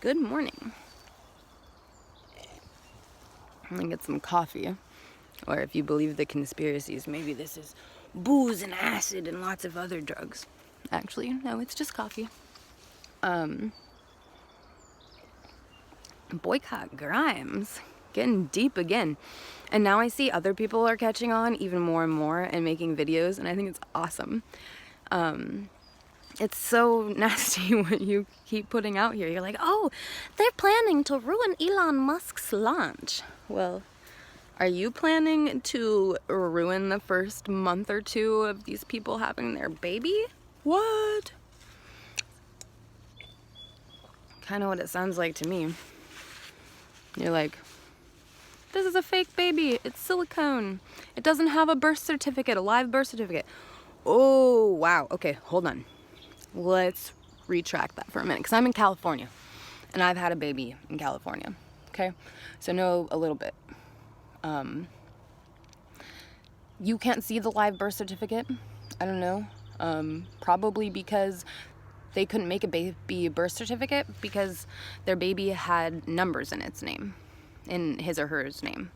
Good morning. I'm gonna get some coffee, or if you believe the conspiracies, maybe this is booze and acid and lots of other drugs. Actually, no, it's just coffee. Boycott Grimes, getting deep again. And now I see other people are catching on even more and more and making videos, and I think it's awesome. It's so nasty what you keep putting out here. You're like, oh, they're planning to ruin Elon Musk's launch. Well, are you planning to ruin the first month or two of these people having their baby? What? Kind of what it sounds like to me. You're like, this is a fake baby. It's silicone. It doesn't have a birth certificate, a live birth certificate. Oh, wow. Okay, hold on. Let's retract that for a minute, because I'm in California, and I've had a baby in California, okay? So know a little bit. You can't see the live birth certificate. I don't know. Probably because they couldn't make a baby birth certificate because their baby had numbers in its name, in his or hers name.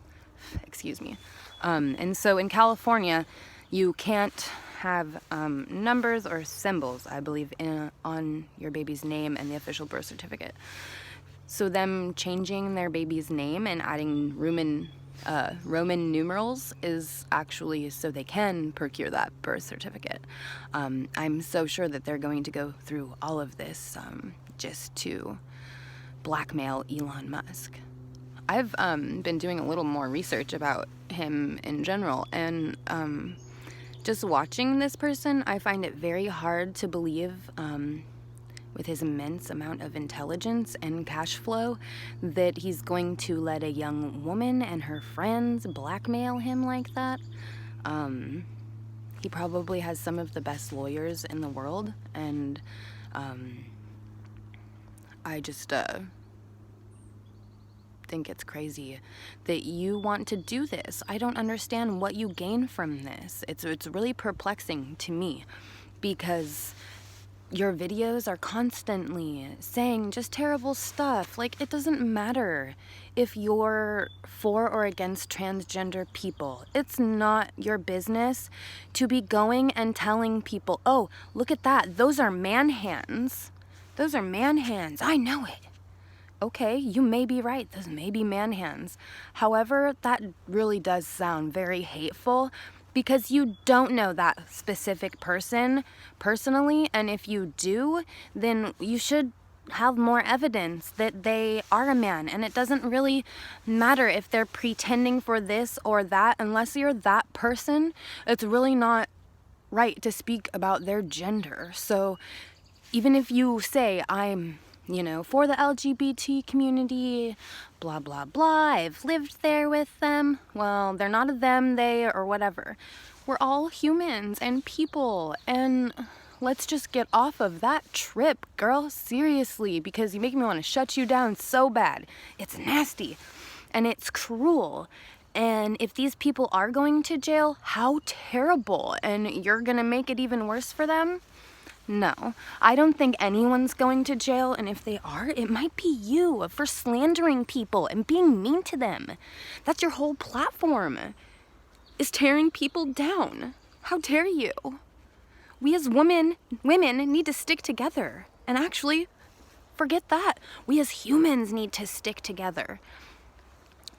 Excuse me. And so in California, you can't have numbers or symbols, I believe, on your baby's name and the official birth certificate. So them changing their baby's name and adding Roman numerals is actually so they can procure that birth certificate. I'm so sure that they're going to go through all of this just to blackmail Elon Musk. I've been doing a little more research about him in general, and just watching this person, I find it very hard to believe, with his immense amount of intelligence and cash flow, that he's going to let a young woman and her friends blackmail him like that. He probably has some of the best lawyers in the world, and I just think it's crazy that you want to do this. I don't understand what you gain from this. It's really perplexing to me, because your videos are constantly saying just terrible stuff. Like, it doesn't matter if you're for or against transgender people. It's not your business to be going and telling people, oh, look at that, those are man hands. Those are man hands. I know it. Okay, you may be right. Those may be man hands. However, that really does sound very hateful, because you don't know that specific person personally, and if you do, then you should have more evidence that they are a man. And it doesn't really matter if they're pretending for this or that. Unless you're that person, it's really not right to speak about their gender. So even if you say, I'm for the LGBT community, blah, blah, blah, I've lived there with them. Well, they're not a them, they, or whatever. We're all humans and people, and let's just get off of that trip, girl, seriously, because you make me want to shut you down so bad. It's nasty, and it's cruel. And if these people are going to jail, how terrible, and you're gonna make it even worse for them? No, I don't think anyone's going to jail, and if they are, it might be you for slandering people and being mean to them. That's your whole platform, is tearing people down. How dare you? We as women need to stick together. And actually, forget that. We as humans need to stick together.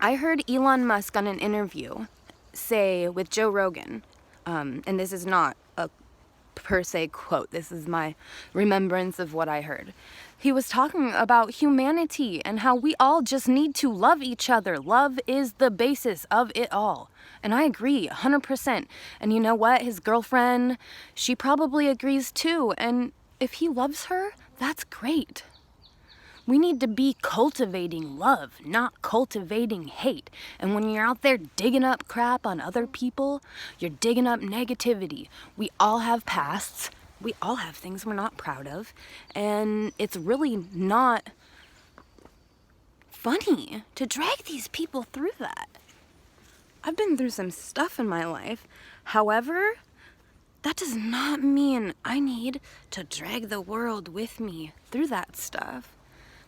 I heard Elon Musk on an interview say with Joe Rogan, and this is not a per se quote, this is my remembrance of what I heard. He was talking about humanity and how we all just need to love each other. Love is the basis of it all. And I agree 100%. And you know what? His girlfriend, she probably agrees too. And if he loves her, that's great. We need to be cultivating love, not cultivating hate. And when you're out there digging up crap on other people, you're digging up negativity. We all have pasts. We all have things we're not proud of. And it's really not funny to drag these people through that. I've been through some stuff in my life. However, that does not mean I need to drag the world with me through that stuff.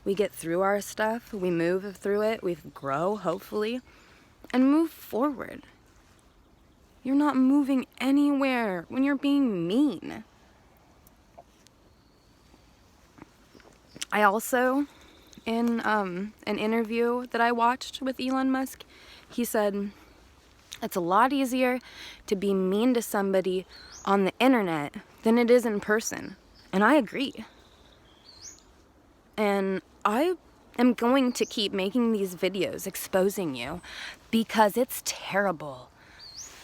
we get through our stuff, we move through it, we grow, hopefully, and move forward. You're not moving anywhere when you're being mean. I also, in an interview that I watched with Elon Musk, he said, it's a lot easier to be mean to somebody on the internet than it is in person. And I agree. And I am going to keep making these videos exposing you because it's terrible.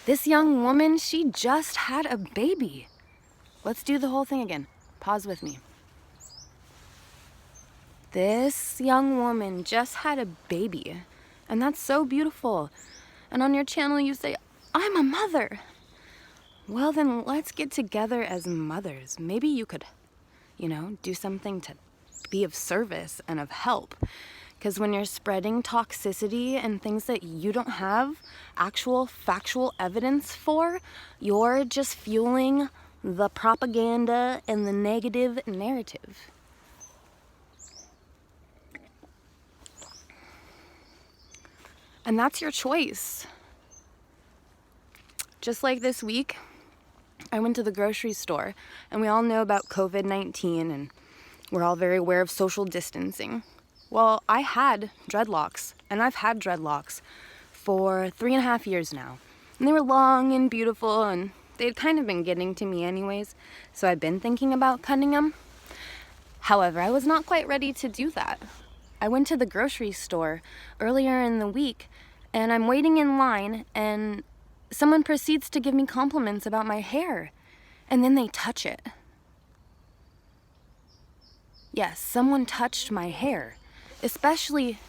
This young woman, she just had a baby. Let's do the whole thing again. Pause with me. This young woman just had a baby, and that's so beautiful. And on your channel you say, I'm a mother. Well, then let's get together as mothers. Maybe you could, do something to be of service and of help. Because when you're spreading toxicity and things that you don't have actual factual evidence for, you're just fueling the propaganda and the negative narrative. And that's your choice. Just like this week, I went to the grocery store, and we all know about COVID-19, and we're all very aware of social distancing. Well, I had dreadlocks, and I've had dreadlocks for 3.5 years now. And they were long and beautiful, and they'd kind of been getting to me anyways, so I've been thinking about cutting them. However, I was not quite ready to do that. I went to the grocery store earlier in the week, and I'm waiting in line, and someone proceeds to give me compliments about my hair, and then they touch it. Yes, someone touched my hair. Especially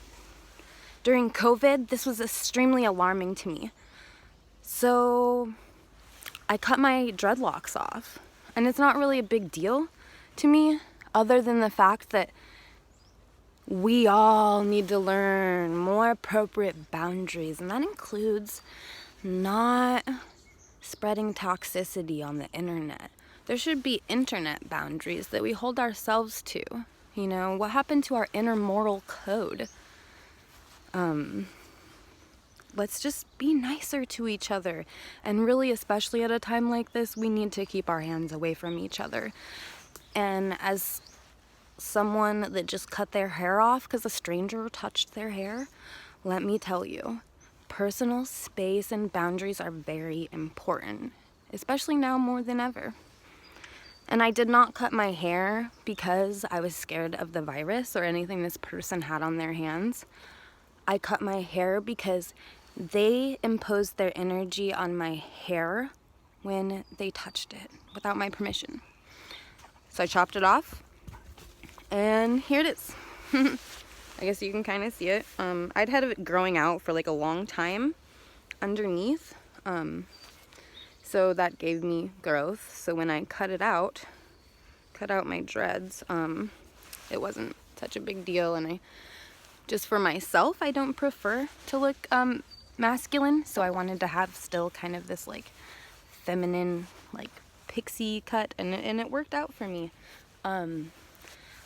during COVID, this was extremely alarming to me. So I cut my dreadlocks off, and it's not really a big deal to me, other than the fact that we all need to learn more appropriate boundaries, and that includes not spreading toxicity on the internet. There should be internet boundaries that we hold ourselves to. What happened to our inner moral code? Let's just be nicer to each other. And really, especially at a time like this, we need to keep our hands away from each other. And as someone that just cut their hair off because a stranger touched their hair, let me tell you, personal space and boundaries are very important, especially now more than ever. And I did not cut my hair because I was scared of the virus or anything this person had on their hands. I cut my hair because they imposed their energy on my hair when they touched it without my permission. So I chopped it off. And here it is. I guess you can kind of see it. I'd had it growing out for like a long time underneath. So that gave me growth. So when I cut out my dreads, it wasn't such a big deal. And just for myself, I don't prefer to look masculine. So I wanted to have still kind of this like feminine, like pixie cut. And it worked out for me.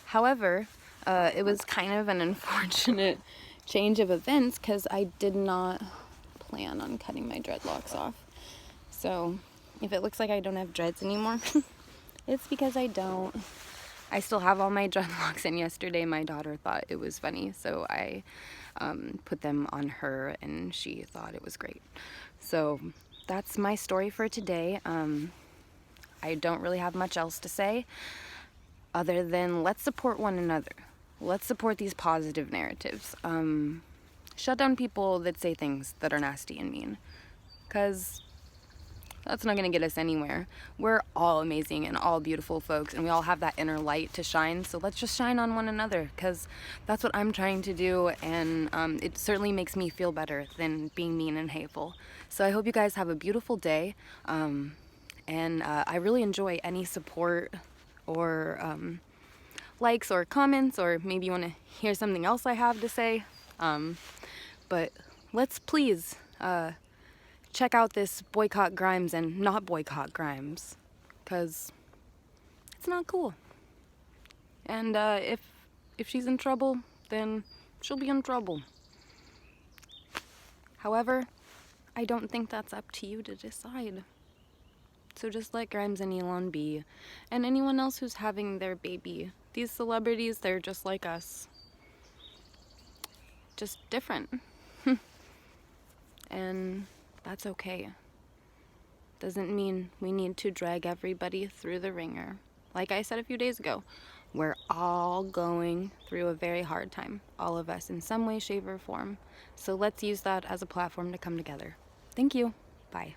However, it was kind of an unfortunate change of events because I did not plan on cutting my dreadlocks off. So if it looks like I don't have dreads anymore, it's because I don't. I still have all my dreadlocks, and yesterday my daughter thought it was funny, so I put them on her, and she thought it was great. So that's my story for today. I don't really have much else to say other than let's support one another. Let's support these positive narratives. Shut down people that say things that are nasty and mean, because that's not going to get us anywhere. We're all amazing and all beautiful folks, and we all have that inner light to shine, so let's just shine on one another, because that's what I'm trying to do, and it certainly makes me feel better than being mean and hateful. So I hope you guys have a beautiful day, and I really enjoy any support or likes or comments, or maybe you want to hear something else I have to say. But let's please check out this Boycott Grimes and not Boycott Grimes, because it's not cool. And if if she's in trouble, then she'll be in trouble. However, I don't think that's up to you to decide. So just let Grimes and Elon be, and anyone else who's having their baby. These celebrities, they're just like us. Just different. And that's okay. Doesn't mean we need to drag everybody through the ringer. Like I said a few days ago, we're all going through a very hard time. All of us in some way, shape, or form. So let's use that as a platform to come together. Thank you. Bye.